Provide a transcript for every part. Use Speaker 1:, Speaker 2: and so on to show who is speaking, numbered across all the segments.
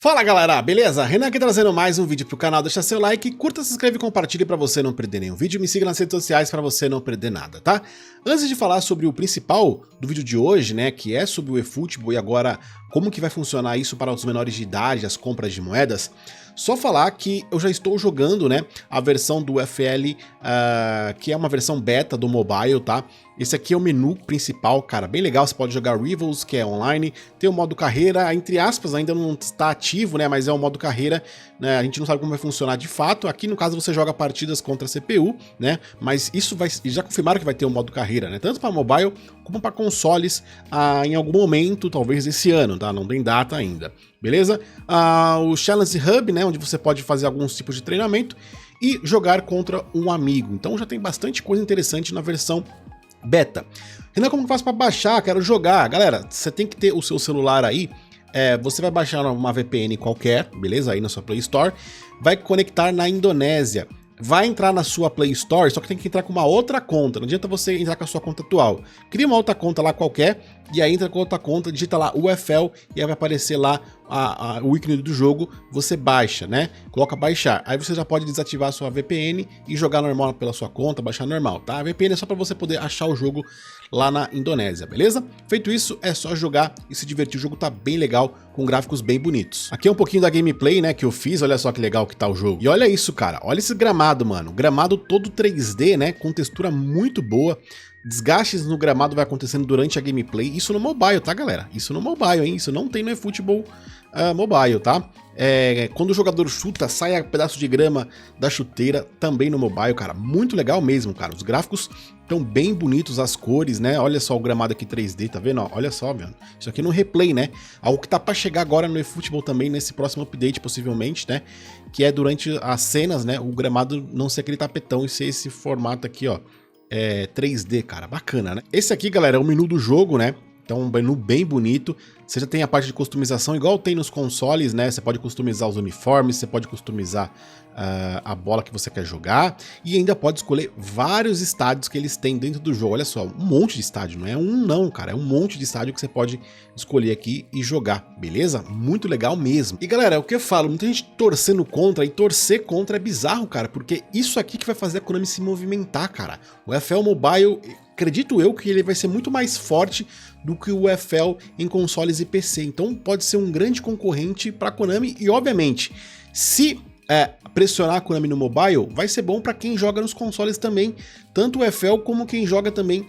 Speaker 1: Fala galera, beleza? Renan aqui trazendo mais um vídeo pro canal, deixa seu like, curta, se inscreve e compartilhe pra você não perder nenhum vídeo, me siga nas redes sociais pra você não perder nada, tá? Antes de falar sobre o principal do vídeo de hoje, né, que é sobre o eFootball e agora como que vai funcionar isso para os menores de idade, as compras de moedas, só falar que eu já estou jogando, né, a versão do UFL, que é uma versão beta do mobile, tá? Esse aqui é o menu principal, cara, bem legal, você pode jogar Rivals, que é online, tem o modo carreira, entre aspas, ainda não está ativo, né, mas é o modo carreira, né, a gente não sabe como vai funcionar de fato, aqui no caso você joga partidas contra a CPU, né, mas isso já confirmaram que vai ter o modo carreira, né, tanto para mobile como para consoles em algum momento, talvez esse ano, tá, não tem data ainda, beleza? O Challenge Hub, né, onde você pode fazer alguns tipos de treinamento e jogar contra um amigo, então já tem bastante coisa interessante na versão beta. Renan, como que faz para baixar? Quero jogar. Galera, você tem que ter o seu celular aí, você vai baixar uma VPN qualquer, beleza? Aí na sua Play Store, vai conectar na Indonésia, vai entrar na sua Play Store, só que tem que entrar com uma outra conta, não adianta você entrar com a sua conta atual. Cria uma outra conta lá qualquer, e aí entra com outra conta, digita lá UFL, e aí vai aparecer lá o ícone do jogo, você baixa, né? Coloca baixar, aí você já pode desativar a sua VPN e jogar normal pela sua conta, baixar normal, tá? A VPN é só para você poder achar o jogo lá na Indonésia, beleza? Feito isso, é só jogar e se divertir, o jogo tá bem legal, com gráficos bem bonitos. Aqui é um pouquinho da gameplay, né, que eu fiz, olha só que legal que tá o jogo. E olha isso, cara, olha esse gramado, mano, gramado todo 3D, né, com textura muito boa. Desgastes no gramado vai acontecendo durante a gameplay, isso no mobile, tá galera? Isso no mobile, hein? Isso não tem no eFootball mobile, tá? Quando o jogador chuta, sai um pedaço de grama da chuteira, também no mobile, cara, muito legal mesmo, cara, os gráficos estão bem bonitos, as cores, né, olha só o gramado aqui 3D, tá vendo? Ó, olha só, mano, isso aqui no replay, né, algo que tá pra chegar agora no eFootball também, nesse próximo update, possivelmente, né, que é durante as cenas, né, o gramado não ser aquele tapetão e ser esse formato aqui, ó, 3D, cara, bacana, né? Esse aqui, galera, é o menu do jogo, né? Então, um menu bem bonito. Você já tem a parte de customização, igual tem nos consoles, né? Você pode customizar os uniformes, você pode customizar a bola que você quer jogar e ainda pode escolher vários estádios que eles têm dentro do jogo. Olha só, um monte de estádio, não é um não, cara, é um monte de estádio que você pode escolher aqui e jogar, beleza? Muito legal mesmo. E galera, é o que eu falo, muita gente torcendo contra, e torcer contra é bizarro, cara, porque isso aqui que vai fazer a Konami se movimentar, cara. O UFL Mobile, acredito eu que ele vai ser muito mais forte do que o UFL em consoles e PC, então pode ser um grande concorrente para a Konami e obviamente, se pressionar a Konami no mobile, vai ser bom para quem joga nos consoles também, tanto o UFL como quem joga também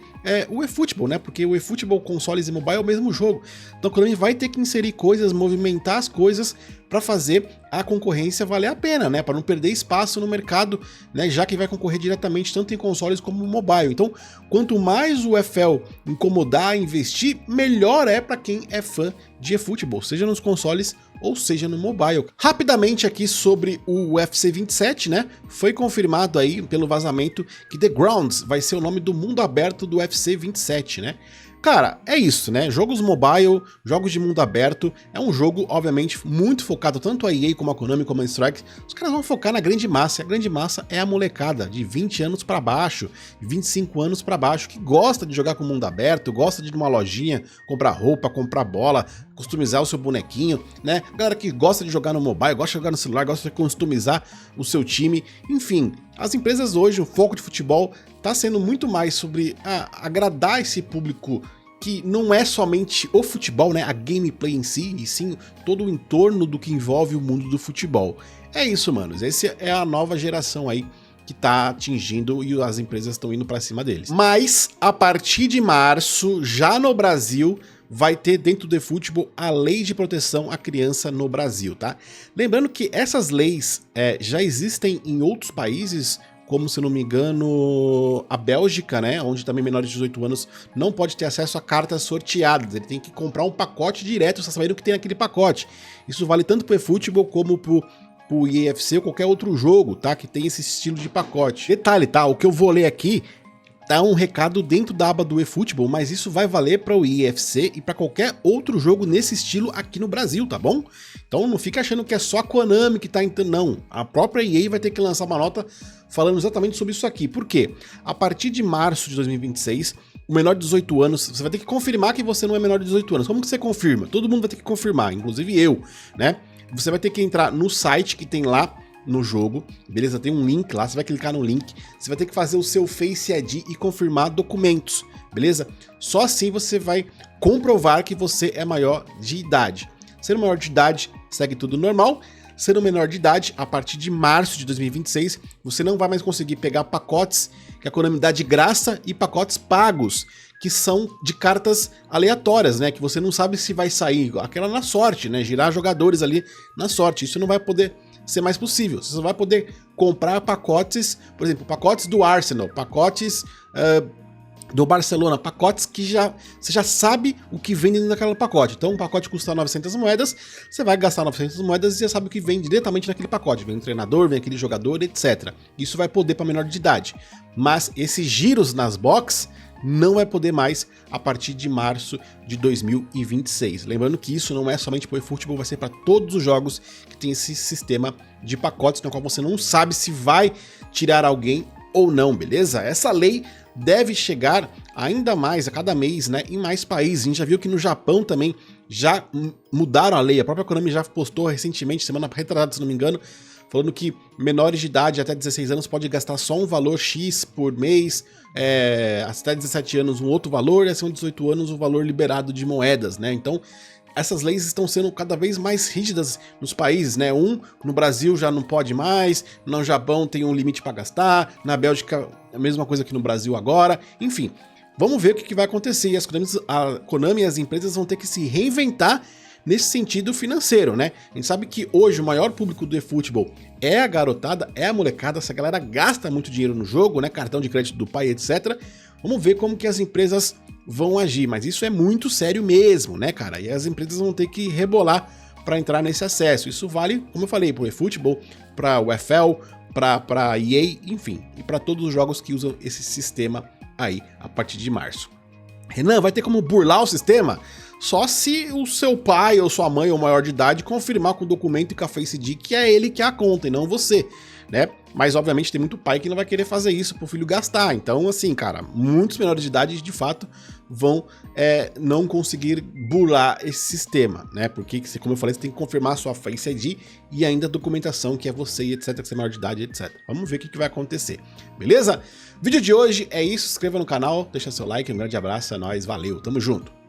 Speaker 1: o eFootball, né? Porque o eFootball, consoles e mobile é o mesmo jogo. Então a Konami vai ter que inserir coisas, movimentar as coisas para fazer a concorrência valer a pena, né? Para não perder espaço no mercado, né? Já que vai concorrer diretamente tanto em consoles como no mobile. Então, quanto mais o UFL incomodar, investir, melhor é para quem é fã de eFootball, seja nos consoles ou seja no mobile. Rapidamente aqui sobre o UFC 27, né? Foi confirmado aí pelo vazamento que The Grounds vai ser o nome do mundo aberto do UFC 27, né? Cara, é isso, né? Jogos mobile, jogos de mundo aberto, é um jogo, obviamente, muito focado, tanto a EA como a Konami, como a Strike, os caras vão focar na grande massa, e a grande massa é a molecada de 20 anos pra baixo, 25 anos pra baixo, que gosta de jogar com mundo aberto, gosta de ir numa lojinha, comprar roupa, comprar bola, customizar o seu bonequinho, né? Galera que gosta de jogar no mobile, gosta de jogar no celular, gosta de customizar o seu time, enfim, as empresas hoje, o foco de futebol tá sendo muito mais sobre agradar esse público que não é somente o futebol, né, a gameplay em si, e sim todo o entorno do que envolve o mundo do futebol. É isso, manos, essa é a nova geração aí que tá atingindo e as empresas estão indo para cima deles. Mas a partir de março, já no Brasil, vai ter dentro do eFootball a Lei de Proteção à Criança no Brasil, tá? Lembrando que essas leis já existem em outros países, como, se não me engano, a Bélgica, né, onde também menores de 18 anos não pode ter acesso a cartas sorteadas, ele tem que comprar um pacote direto, você sabendo que tem aquele pacote. Isso vale tanto pro eFootball como pro EAFC ou qualquer outro jogo, tá, que tem esse estilo de pacote. Detalhe, tá, o que eu vou ler aqui tá um recado dentro da aba do eFootball, mas isso vai valer para o EAFC e para qualquer outro jogo nesse estilo aqui no Brasil, tá bom? Então não fica achando que é só a Konami que tá entrando, não. A própria EA vai ter que lançar uma nota falando exatamente sobre isso aqui. Por quê? A partir de março de 2026, o menor de 18 anos, você vai ter que confirmar que você não é menor de 18 anos. Como que você confirma? Todo mundo vai ter que confirmar, inclusive eu, né? você vai ter que entrar no site que tem lá no jogo, beleza? Tem um link lá, você vai clicar no link, você vai ter que fazer o seu Face ID e confirmar documentos, beleza? Só assim você vai comprovar que você é maior de idade. Sendo maior de idade, segue tudo normal. Sendo menor de idade, a partir de março de 2026, você não vai mais conseguir pegar pacotes que a Konami dá de graça e pacotes pagos, que são de cartas aleatórias, né? Que você não sabe se vai sair, aquela na sorte, né? Girar jogadores ali na sorte. Isso não vai poder ser mais possível. Você só vai poder comprar pacotes, por exemplo, pacotes do Arsenal, pacotes do Barcelona, pacotes que você já sabe o que vem dentro daquele pacote. Então um pacote custa 900 moedas, você vai gastar 900 moedas e você sabe o que vem diretamente naquele pacote. Vem o treinador, vem aquele jogador, etc. Isso vai poder para menor de idade. Mas esses giros nas box não vai poder mais a partir de março de 2026. Lembrando que isso não é somente para o eFootball, vai ser para todos os jogos que tem esse sistema de pacotes, no qual você não sabe se vai tirar alguém ou não, beleza? Essa lei deve chegar ainda mais a cada mês, né, em mais países. A gente já viu que no Japão também já mudaram a lei. A própria Konami já postou recentemente, semana retrasada, se não me engano, falando que menores de idade até 16 anos pode gastar só um valor X por mês, até 17 anos um outro valor, e acima de 18 anos o valor liberado de moedas, né? Então, essas leis estão sendo cada vez mais rígidas nos países, né? No Brasil já não pode mais, no Japão tem um limite para gastar, na Bélgica a mesma coisa que no Brasil agora, enfim. Vamos ver o que vai acontecer, e a Konami e as empresas vão ter que se reinventar nesse sentido financeiro, né? A gente sabe que hoje o maior público do eFootball é a garotada, é a molecada, essa galera gasta muito dinheiro no jogo, né? Cartão de crédito do pai, etc. Vamos ver como que as empresas vão agir, mas isso é muito sério mesmo, né, cara? E as empresas vão ter que rebolar para entrar nesse acesso. Isso vale, como eu falei, para o eFootball, para o UFL, para EA, enfim, e para todos os jogos que usam esse sistema aí a partir de março. Renan, vai ter como burlar o sistema? Só se o seu pai ou sua mãe ou maior de idade confirmar com o documento e com a Face ID que é ele que é a conta e não você, né? Mas obviamente tem muito pai que não vai querer fazer isso pro filho gastar. Então, assim, cara, muitos menores de idade de fato vão não conseguir burlar esse sistema, né? Porque, como eu falei, você tem que confirmar a sua Face ID e ainda a documentação que é você e etc, que você é maior de idade, etc. Vamos ver o que vai acontecer, beleza? Vídeo de hoje é isso, se inscreva no canal, deixa seu like, um grande abraço, é nóis, valeu, tamo junto!